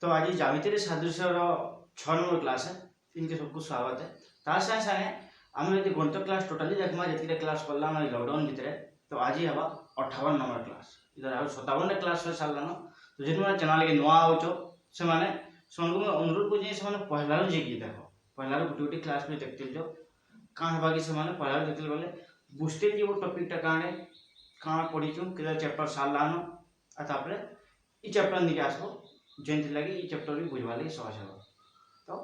तो आज ज्यामिति सादृश्य 6 नंबर क्लास है। इनके सबको स्वागत है। तार सागे सागे आम यदि गणित क्लास टोटाली देखमा जितने क्लास करला लॉकडाउन भितर तो आज हवा 58 नंबर क्लास इधर आ 57 क्लास हो सारलान। तो जो मैंने चैनल के नुआ हो से अनुरोध कर पहला जी देख पहला गोटे गोटे क्लास में देखते जो कहाँ हवा कि पहला देखते बोले बुझते जी वो टॉपिकटा काणे कहाँ पढ़ीचु के चैप्टर सारलान तापर ये चैप्टर निके आसबो जेंति लगे ये चैप्टर भी बुझवा लगे सहज हो। तो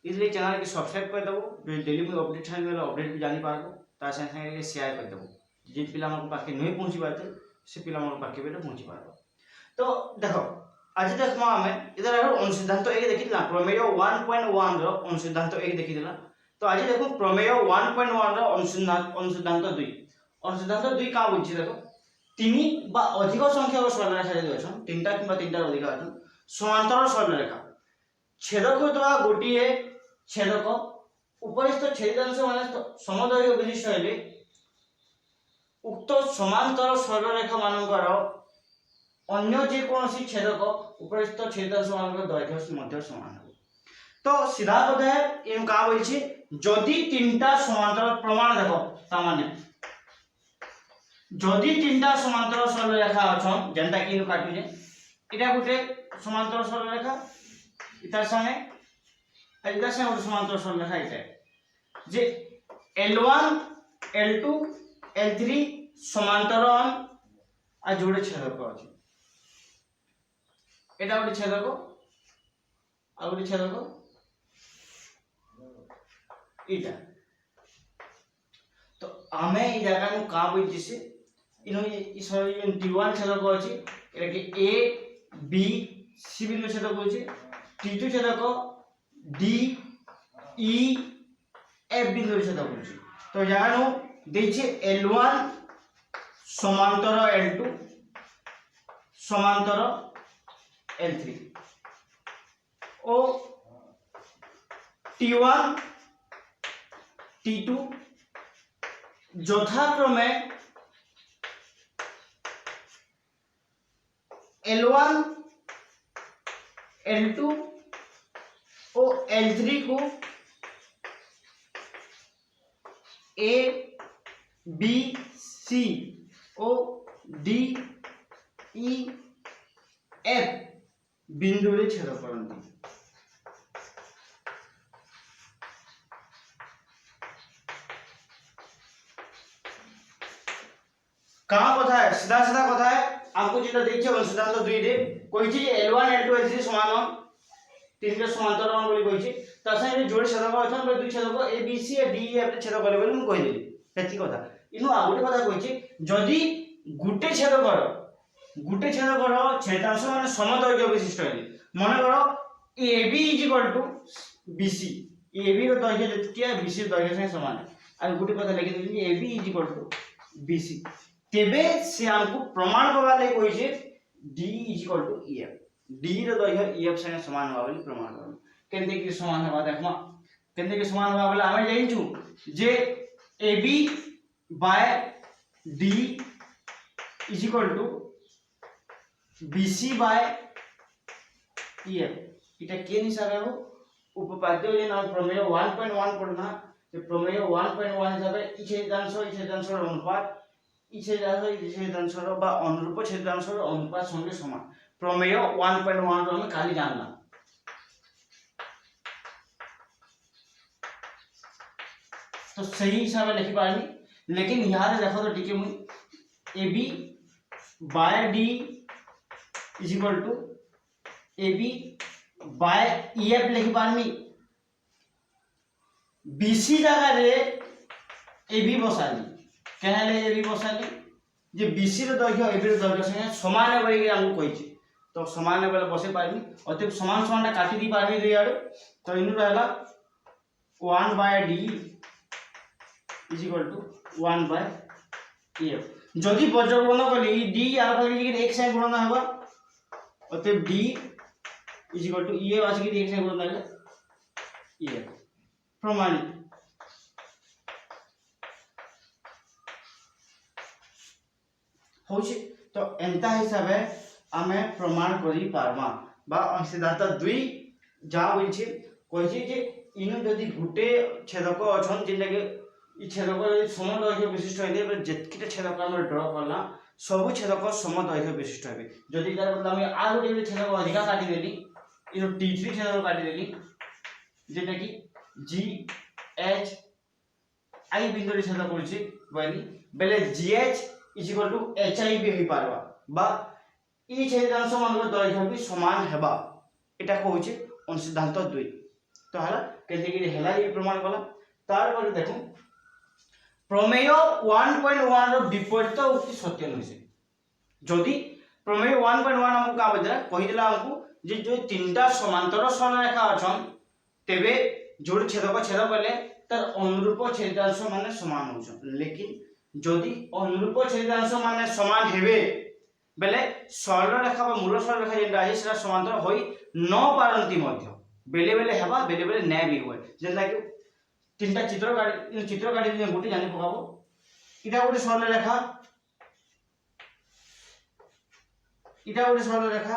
इसलिए चैनल के सब्सक्राइब कर देबो डेली में अपडेट छाने अपडेट भी जानी पारबो ता संगे शेयर कर देबो जे पिला मन पाके नहीं पहुंची पाते से पिला मन पाके बेटा पहुंची पारबो। तो देखो आज देखमा हमें इधर अनुसिद्धांत 1 देखिला प्रमेय 1.1 रो अनुसिद्धांत 1 देखिला। तो आज देखो प्रमेय 1.1 रो अनुसिद्धांत 2 का बुझी देखो तीन बा अधिक संख्यक सरलरेखा जदि अछन तीनटा किबा तीनटा अधिक अछन समांतर सरलरेखा छेदक होतबा गोटिए छेदक उपरिस्थ छेदांश माने समद्वय विशिष्ट हेले उक्त समांतर सरलरेखा मानकर अन्य जे कोनोसी छेदक उपरिस्थ छेदांश मानकर दैर्घ्य मध्य समान हो। तो सीधा कथा है इन का बोलछि जदि तीनटा समांतर प्रमाण देखो ता माने जदि तीनटा समांतर सरलरेखा अछन जेंटा कि काटिले इटा गोटे समांतर सरलरेखा इतार संगे इतार संगे गोटे समांतर सरलरेखा इटा जे L1 L2 L3 समांतरन आ जोड़े छेदक अछि एटा गोटे छेदक आ गोटे छेदक इटा। तो आमे ई जगह नु का बुझि से इनो ई सरी T1 छेदक अछि एटा के A B C बिंदु छेदक अछि T2 छेदक D E F बिंदु छेदक अछि। तो जगह नु देछि L1 समांतर L2 समांतर L3 ओ T1 T2 यथाक्रमे L1 L2 और L3 को A B C O D E F बिंदु रे छेद करंती। कहाँ कथा है सीधा सीधा कथा है आपको जेटा देखिए अनुसिद्धांत 2 रे कोइ छी L1 L2 L3 समान तीन के समांतर बोली कोइ छी त संगे जोड़ी छेदक अछन दुई छेदक A B C D E F छेद करे बोली हम कहि देली सेति कथा इनु आ गोटे कथा कोइ छी जदी गुटे छेदकर छेदांश माने समदैर्घ्य विशिष्ट है माने करो AB BC AB रो दैर्घ्य जतिया BC दैर्घ्य संगे समान है आ गोटे कथा लिखि देली AB BC तेबे से हमको प्रमाण करवा ले कोइ जे D EF D रो दैर्घ्य EF संगे समान होबा बोली प्रमाण करब केनते कि समान होबा देखमा केनते कि समान होबा बोले हमें जानिछु जे AB by D BC by EF इटा के हिसाब है उपपाद्य जे नाम प्रमेय 1.1 पढ़ना जे प्रमेय 1.1 हिसाब है छेदांश अनुपात छेदांश बा अनुरूप छेदांश अनुपात संगे समान प्रमेय 1.1 रो हम खाली जानना। तो सही हिसाब लिखि पारनी लेकिन यहाँ देखो तो टिके मुई AB by D AB by EF लिखि पारनी BC जगह रे AB बसाली कहले AB बसाली जे BC रो दैर्घ्य AB रो दैर्घ्य संगे समान है बोली हमको कहि छी तो समान है बोले बसे पारनी अतः समान समान काटी दी पारनी दुई आडे। तो इनु रहला 1 बाय D 1 बाय EF जदि बज्रगुणन कली D यार कली कि 1 से गुणन होबा अतः D EF आसी कि 1 से गुणन ले EF प्रमाणित। होछि तो एंता हिसाब है आमे प्रमाण करि पारमा বা সিদ্ধান্ত 2 যা বলছে কইছে যে ইনু যদি গুটে ছেদক অছন যেটা কি ই ছেদক যদি সমদৈর্ঘ্য বিশিষ্ট হইলে যেতকিটা ছেদক আমরা ড্র করলাম সবু ছেদক সমদৈর্ঘ্য বিশিষ্ট হবে। যদি তার বদলে আমি আর গোটে ছেদক অধিকা কাটি দেলি ইনু T3 ছেদক কাটি দেলি যেটা কি GH I বিন্দুরে ছেদক করছি বলি বেলে GH HI বি হই পারবা বা ই ছেদাংশ মানর দৈর্ঘ্য বি সমান হেবা এটা কହୁছে অনুসিদ্ধান্ত 2। তো হলা কেতে কি হেলা এই প্রমাণ কলা। তারপরে দেখো প্রমেয় 1.1 র বিপরীত উক্তি সত্য নইছে। যদি প্রমেয় 1.1 আমকু কা বদলা কহিলা আমকু যে যদি তিনটা সমান্তর সরলরেখা অছন তেবে जोड़ छेदक छेद कले तार अनुरूप छेदांश माने समान होछन। लेकिन जदि अनुरूप छेदांश माने समान हेबे बेले सरल रेखा बा मूल सरल रेखा जेटा आहे सेटा समांतर होई न पारंती मध्य बेले बेले हेबा बेले बेले नै भी होय। जेंता कि तीनटा चित्र काटी दिन गोटी जानि पकाबो इटा गोटे सरल रेखा इटा गोटे सरल रेखा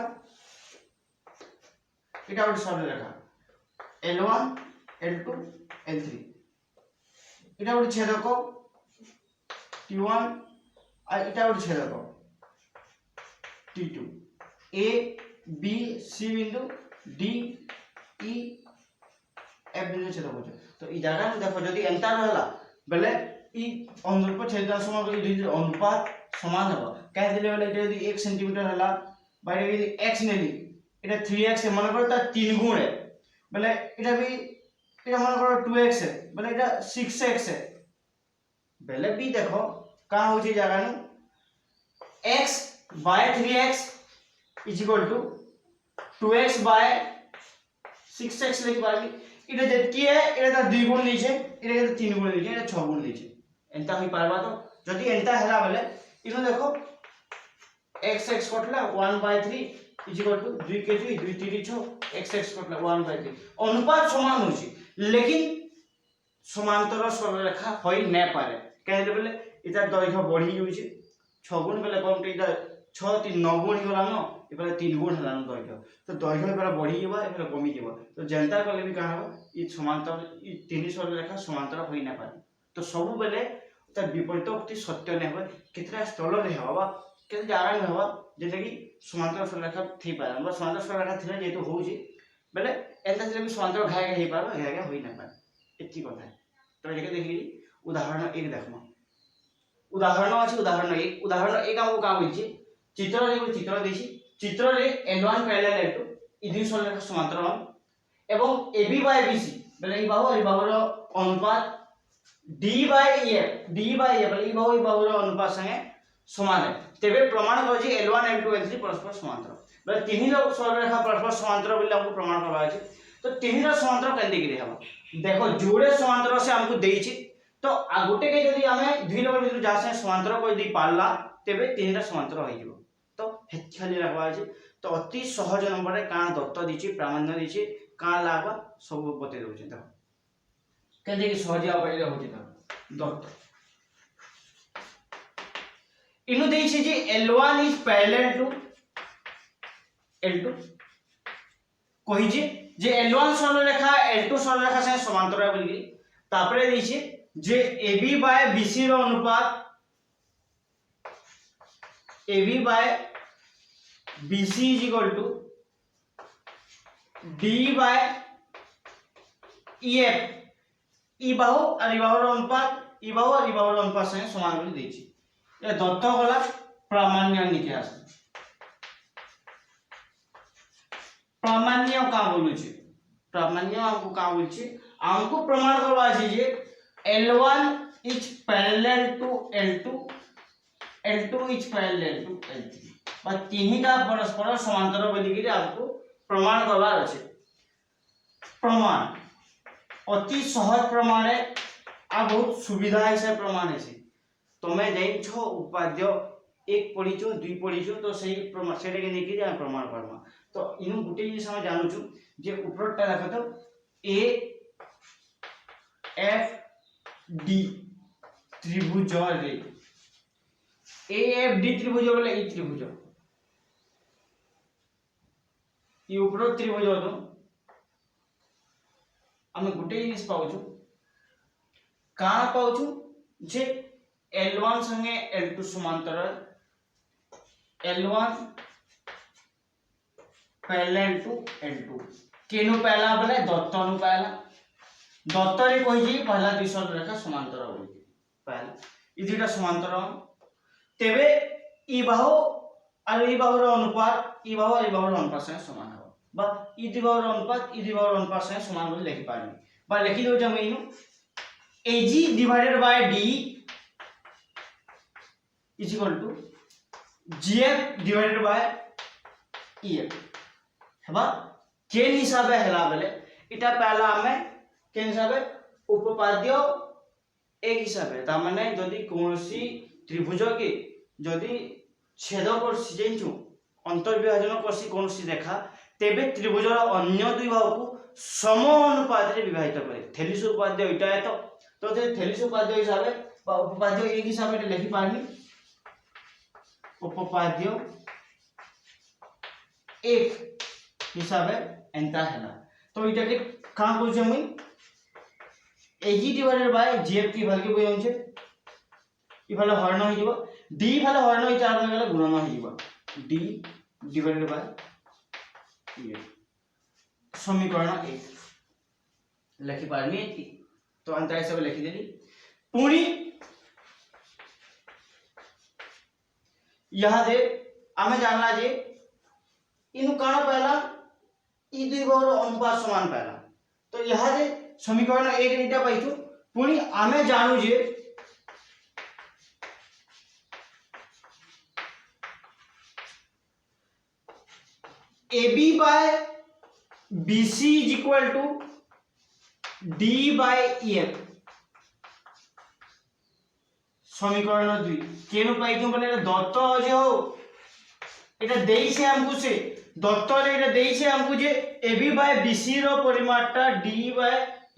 इटा गोटे सरल रेखा L1 L2 L3 এটা ଗୋଟେ ଛେଦକ T1 আর এটা ଗୋଟେ ଛେଦକ T2 A B C बिंदु D E F बिंदु छेद होछ। तो ई जागा में देखो जदी एंटा रहला बेले ई अनुरूप छेदांश मान को ई अनुपात समान होबा कह दिले बेले এটা যদি 1 सेंटीमीटर हला বাইরে যদি x নেলি এটা 3x মনে করো তার 3 গুণ है बेले এটা भी এটা মনে করো 2x है बेले এটা 6x है बेले भी देखो का होची जागा नु x by 3x is equal to 2x by 6x लिख पारली। এটা যেটি है এটা তার 2 গুণ নিছে এটা কিন্তু 3 গুণ নিছে এটা 6 গুণ নিছে এন্টা হই পারবা। তো যদি এন্টা হেলা বেলে ইনো দেখো x x কটলা 1 by 3 is equal to 2 के 2 2 3 6 x x कटला 1 by 3 अनुपात समान होची लेकिन समांतर सरलरेखा होई नै पारे कहले बेले इता दैर्घ्य बढ़ी होची 6 गुण बेले कम इता 6 3 9 गुण होला न इबले 3 गुण होला न दैर्घ्य। तो दैर्घ्य बेले बढ़ी जेबा एबले कमी जेबा। तो जनता कले भी कहा ई समांतर ई तीन सरलरेखा समांतर होई नै पारे। तो सब बेले ता विपरीत उक्ति सत्य नै होय कितरा स्थल रे हवा केते जागा नै हवा जेते कि समांतर सरलरेखा थी पारे हम समांतर सरलरेखा थिले जेतु होउची बेले एंता थिले भी समांतर घाय घाय पारो घाय घाय होई नै पारे एति कथा है। तो जेके देखि उदाहरण 1 देखमा उदाहरण अछि उदाहरण 1 हमको का होइची चित्र रे चित्र देछि चित्र रे L1 पैरेलल L2 ई दुई सरलरेखा समांतर हम एवं AB बाय BC बेले ई बाहु रो अनुपात D बाय E बेले ई बाहु रो अनुपात संगे समान है। तेबे प्रमाण करो जे L1 L2 L3 परस्पर समांतर बेले तीन रो सरलरेखा परस्पर समांतर बोले हमको प्रमाण करबा अछि। तो तीन रो समांतर केंदे गिरे हबा देखो जोड़े समांतर से हमको देइछि तो आ गुटे के जदी हमें दुई लोग बिंदु जा से समांतर को दी पारला तेबे तीन रो समांतर होई जिवो। तो हेत खाली रखबा अछि। तो अति सहज नंबर रे का दत्त दिछि प्रामाण्य दिछि का लागबा सब बते दउछि। देखो केंदे कि सहज आ पहिले होछि त दत्त इनु देइछि जे L1 is parallel to L2 कहिजे J L1 सरलरेखा L2 सरलरेखा से समांतर है बोली तापरे देइछि जे AB बाय BC रो अनुपात AB by BC is equal to D by EF ई बाहु और ई बाहु रो अनुपात ई बाहु और ई बाहु रो अनुपात से समान बोली देइछि। ये दत्त होला प्रामाण्य निके आस प्रामाण्य का बोलुछि प्रामाण्य हमको का बोलछि हमको प्रमाण करबा छै जे L1 is parallel to L2 L2 is parallel to L3 बा तीनटा परस्पर समांतर बोली के आपको प्रमाण करबा अछि। प्रमाण अति सहज प्रमाण है आ बहुत सुविधा है से प्रमाण है से तमे जाइछो उपाध्य 1 पढिछो 2 पढिछो तो सही प्रमाण सेटे के देखि जा प्रमाण करबा। तो इनु गुटे जे समय जानू छु जे ऊपरटा देखो तो A F D त्रिभुज रे A F D त्रिभुज बोले ई त्रिभुज ये ऊपर त्रिभुज तो आम गोटे जिनिस पाऊँ काण पाऊँ जे L1 संगे L2 समांतर L1 पैरेलल टू L2 केनु पहला बोले दत्त नु पहला दत्त रे कहि पहला दुई सरलरेखा समांतर बोली पहला ई दुईटा समांतर तेबे ई बाहु और ई बाहुर अनुपात ई बाहु और ई बाहुर अनुपात संगे समान हो बा ई दुई बाहुर अनुपात ई दुई बाहुर अनुपात संगे समान बोली लिखि पारबी बा लिखि दो जम इनु AG divided by D is equal to GF divided by EF हेबा केन हिसाबे हेला बेले इटा पहला हमें केन हिसाबे उपपाद्य एक हिसाबे ता माने जदी कोनोसी त्रिभुज के जदी छेद करसी जेंचु अंतर्विभाजन करसी कोनोसी रेखा तेबे त्रिभुजर अन्य दुई बाहुको सम अनुपात रे विभाजित करे थेलिस उपाद्य इटा है तो थेलिस उपाद्य हिसाबे बा उपपाद्य एक हिसाबे लिखि पारनी उपपाद्य एक हिसाबे एंता हैला तो इटा के का बोलछे मुई AG डिवाइडेड बाय GF की भाग के बोय होचे इफाले हरण हो जिवो D फाले हरण हो चार में गेले गुणन हो जिवो D डिवाइडेड बाय EF समीकरण 1 लिखि पारनी तो अंतर हिसाब लिखि देली पूरी यहां दे आमे जानला जे इनु काण पहला ई दुई बाहुर अनुपात समान पहला तो यहां दे समीकरण 1 एटा पाइछु पुनी आमे जानू जे AB by BC is equal to D by EF समीकरण 2 केनु पाइछु बोले दत्त जे हो एटा देई से हमकु से दत्त रे एटा देई से हमकु जे AB by BC row परिमाणटा D by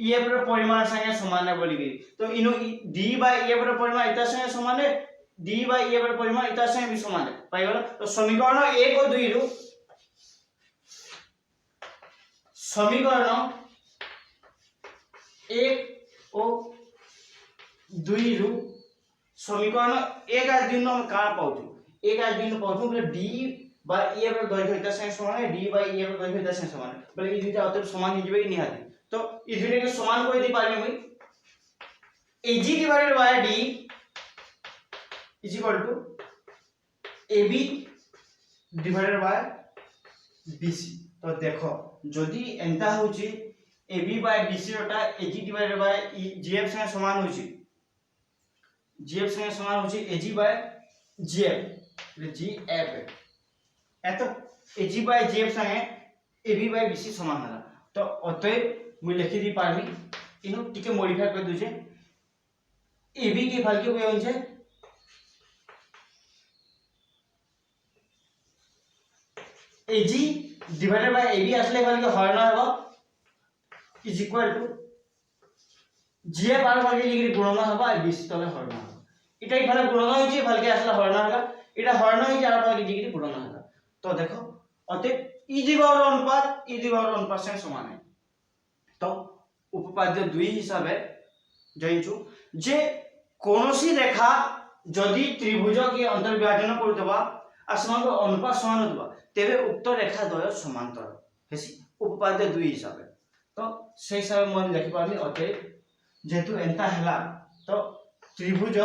EF रो परिमाण संगे समान है बोली गई तो इनो D by EF रो परिमाण इता संगे समान है D by EF रो परिमाण इता संगे भी समान है पाइ गेलो तो समीकरण 1 और 2 रो समीकरण 1 और 2 रो समीकरण 1 और 2 हम का पाउछु 1 और 2 पाउछु बोले D by EF रो दैर्घ्य इता संगे समान है D by EF रो दैर्घ्य इता संगे समान है बोले ई दुईटा अतः समान हो जिवे निहाती तो ई दुईटा के समान कोइ दे पारबे मुई AG divided by D is equal to AB divided by BC तो देखो जदि एंता होची AB by BC रोटा AG divided by GF संगे समान होची GF संगे समान होची AG by GF GF एतो AG by GF संगे AB by BC समान होला तो अतः मुई लिखि दी पारबी इनु टिके मॉडिफाई कर दुजे AB की वैल्यू के होचे AG divided by AB असले वैल्यू हरण हेबो इज इक्वल टू GF आर वैल्यू लिखि गुणन हेबो आ BC तले हरण हेबो इटा इफाले गुणन होइचे वैल्यू असला हरण होला इटा हरण होइचे आर वैल्यू लिखि गुणन होला तो देखो अतः ई दिबार अनुपात ई दिबार अनुपात से समान है तो उपपाद्य 2 हिसाबे जइछु जे कोनोसी रेखा जदि त्रिभुज के अंतर्विभाजन करतबा आ समान अनुपात समान होतबा तेबे उक्त रेखा द्वय समांतर हेसी उपपाद्य 2 हिसाबे तो से हिसाबे मन लिखि पाबी अते जेतु एंता हला तो त्रिभुज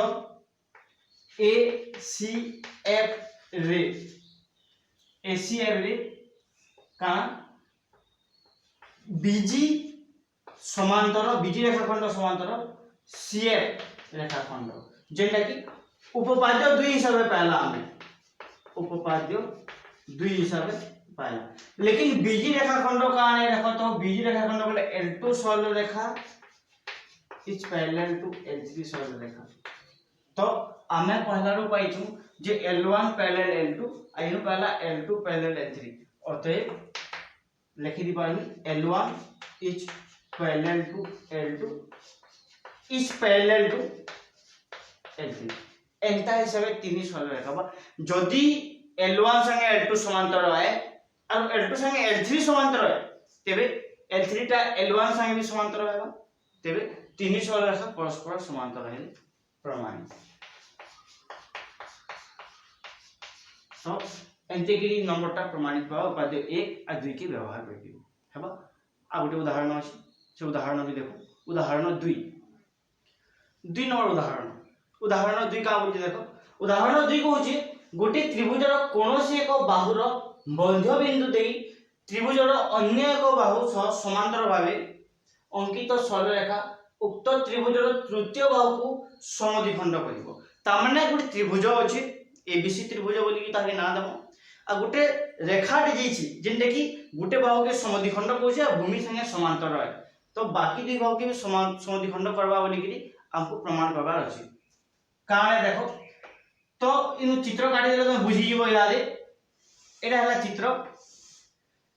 ACF रे का BG समांतर BG रेखाखंड समांतर CF रेखाखंड जेटा कि उपपाद्य 2 हिसाबे पहला हमें उपपाद्य 2 हिसाबे पहला लेकिन BG रेखाखंड का आने देखो तो BG रेखाखंड बोले L2 सरल रेखा इज पैरेलल टू L3 सरल रेखा तो हमें पहला रो पाइछु जे L1 पैरेलल L2 आइनो पहला L2 पैरेलल L3 अतः लिखि दी पानी L1 is parallel to L2 is parallel to L3 एंता हिसाबे 3 सरल रेखा बा जदी L1 संगे L2 समांतर है और L2 संगे L3 समांतर है तेबे L3 टा L1 संगे भी समांतर हेबा तेबे तीन सरलरेखा परस्पर समांतर है प्रमाणित। तो एंटीगिरी नंबरटा प्रमाणित पाओ उपादेय 1 और 2 के व्यवहार करके हेबा। आ गोटे उदाहरण अछि से उदाहरण भी देखो। उदाहरण 2 नंबर उदाहरण 2 का बोलते देखो। उदाहरण 2 कहूची गोटे त्रिभुजर कोनोसी एक बाहुर मध्य बिंदु देई त्रिभुजर अन्य एक बाहु सह समांतर भावे अंकित सरलरेखा उक्त त्रिभुजर तृतीय बाहु को समद्विखंड करिवो। ता माने गोटे त्रिभुज अछि एबीसी त्रिभुज बोली कि ताके नाम दमो आ गोटे रेखा दे जेछि जेंटे कि गोटे बाहु के समद्विखंड कहूचे आ भूमि संगे समांतर है। तो बाकी दुई बाहु के भी समद्विखंड करबा बोली कि हमको प्रमाण करबार अछि। काहे देखो तो इन चित्र काटी देले तुम बुझी जीवो यादे। एटा हला चित्र,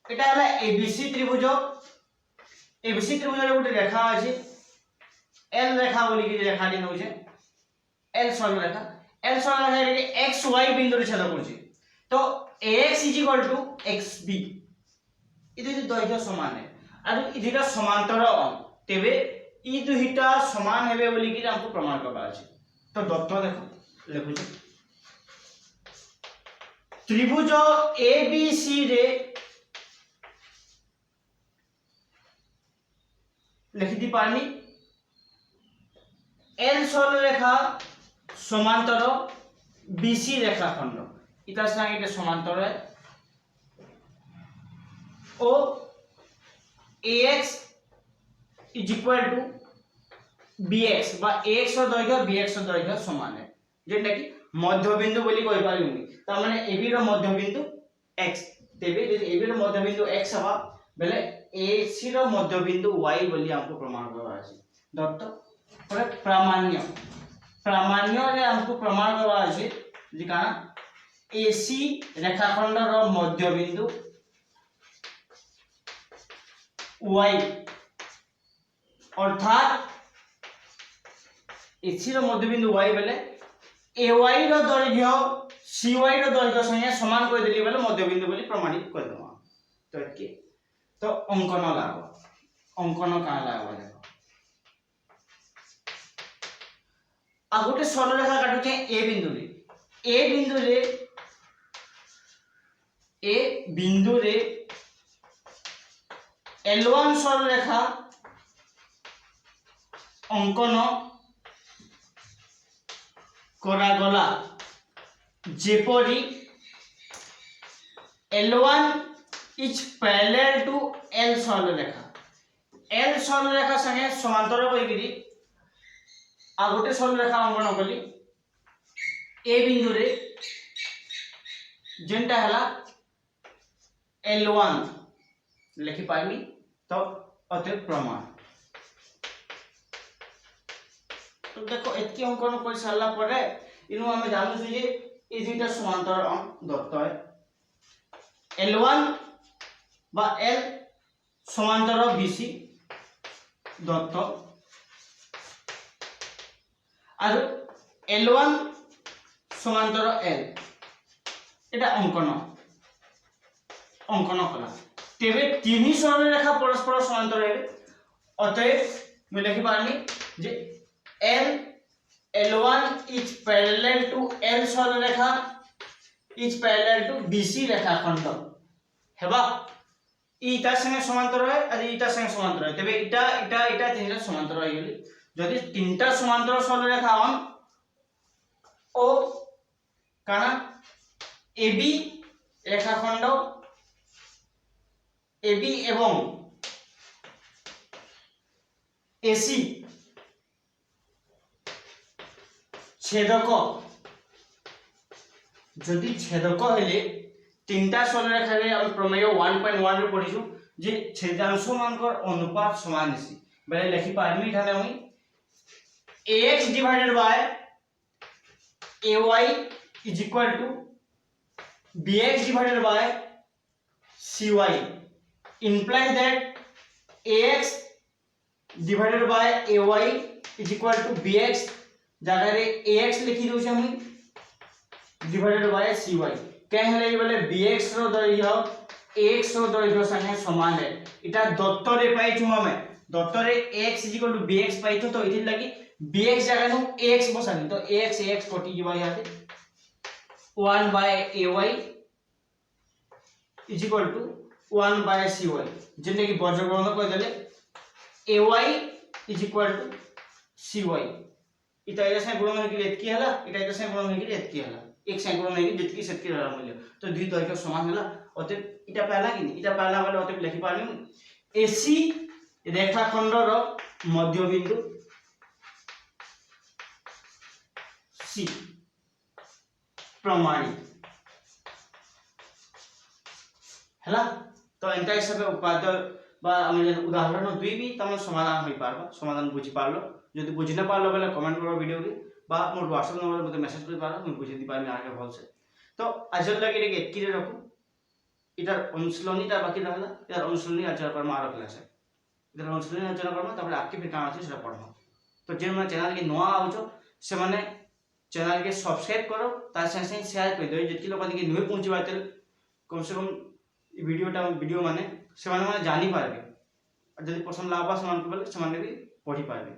एटा हला एबीसी त्रिभुज। एबीसी त्रिभुज रे गोटे रेखा अछि एल रेखा बोली कि रेखा दिन होचे एल सरल रेखा। एल सरल रेखा रे एक्स वाई बिंदु रे छेद करछि। तो ax xb इदि दैर्घ्य समान है और इदिटा समांतर तेबे इ दुहिटा समान हेबे बोली कि हमको प्रमाण करबा अछि। तो दत्त देखो लिखु छी त्रिभुज एबीसी रे लिखि दी पानी एल सरल रेखा समांतर बीसी रेखाखंड इतार संगे इटा समांतर है ओ ax is equal to bx बा ax रो दैर्घ्य bx रो दैर्घ्य समान है जेटा कि मध्य बिंदु बोली कहि पारिउनी। त माने ab रो मध्य बिंदु x तेबे यदि ab रो मध्य बिंदु x हवा बेले ac रो मध्य बिंदु y बोली हमको प्रमाण करबा अछि। दत्त पर प्रामाण्य रे हमको प्रमाण करबा अछि जे काना AC रेखाखंड रो मध्य बिंदु y अर्थात AC रो मध्य बिंदु y बेले AY रो दैर्घ्य CY रो दैर्घ्य संगे समान कर देली बेले मध्य बिंदु बोली प्रमाणित कर दमा। तो एके तो अंकन लागो अंकन का लागो देखो आ गोटे सरल रेखा काटु छै ए बिंदु रे L1 सरल रेखा अंकन करा गला जेपरी L1 is parallel to L सरल रेखा संगे समांतर करिकरी आ गोटे सरल रेखा अंकन कली ए बिंदु रे जेंटा हला L1 लिखि पाइमी। तो अते प्रमाण तो देखो एतकी अंकन कर सारला परे इनु हम जानू छी जे ए दुइटा समांतर दत्त है L1 बा L समांतर BC दत्त और L1 समांतर L एटा अंकन कला तेबे तीन सरल रेखा परस्पर समांतर है। अतएव मैं लिखि पारनी जे L1 is parallel to L सरल रेखा इज पैरेलल टू BC रेखाखंड हेबा इटा संगे समांतर है और इटा संगे समांतर है तेबे इटा तीनटा समांतर है गेली। जदि तीनटा समांतर सरल रेखा ओ काना AB रेखाखंड AB एवं AC छेदक जदि छेदक हेले तीनटा सरल रेखा रे हम प्रमेय 1.1 रे पढिछु जे छेदांश मानकर अनुपात समान अछि बेले लिखि पारमी थाने होई ax divided by ay is equal to bx divided by cy implies that ax divided by ay is equal to bx जगह रे ax लिखि दउ छै हम divided by cy के हेले बोले bx रो दैर्घ्य x ର ଦୈର୍ଘ୍ୟ ସାଙ୍ଗେ ସମାନ है इटा दत्तरे पाइछु हमें दत्तरे x = bx पाइछु तो इथि लागि bx जगह नु x बसानी तो x कटि जीवा याते 1/ay = 1/cy जेने कि वर्गमूल कर देले ay = cy इटा एला से गुणन होई कि एत की हला इटा एला से गुणन होई कि एत की हला एक से गुणन होई कि जितकी सेतकी रहला मूल्य तो दुई दैर्घ्य समान हला अते इटा पहला कि इटा पहला वाले अते लिखि पानी AC रेखाखंड रो मध्य बिंदु C प्रमाणित हला तो एंता हिसाब उपाद्य बा हम उदाहरण दुई भी तम समाधान होई पारबा समाधान बुझी पारलो जदि बुझी ना पारलो बेले कमेंट करो वीडियो के बा मोर व्हाट्सएप नंबर मते मैसेज कर पारो हम बुझी दी पारमी आगे भल से तो आजल लगे रे एतकी रे रखो इधर अनुशीलनीटा बाकी रहला इधर अनुशीलनी आचरण कर्म आरो क्लास है इधर अनुशीलनी आचरण कर्म तबले आके फिर काना छै सेटा पढो तो जे मन चैनल के नवा आउछो से माने चैनल के सब्सक्राइब करो तार संगे शेयर कर दो जेति लोक के नुई पहुंची बाते कम से कम वीडियो माने से माने जानि पारबे और जदि पसंद लागबा समान के बोले से माने भी पढ़ी पारबे।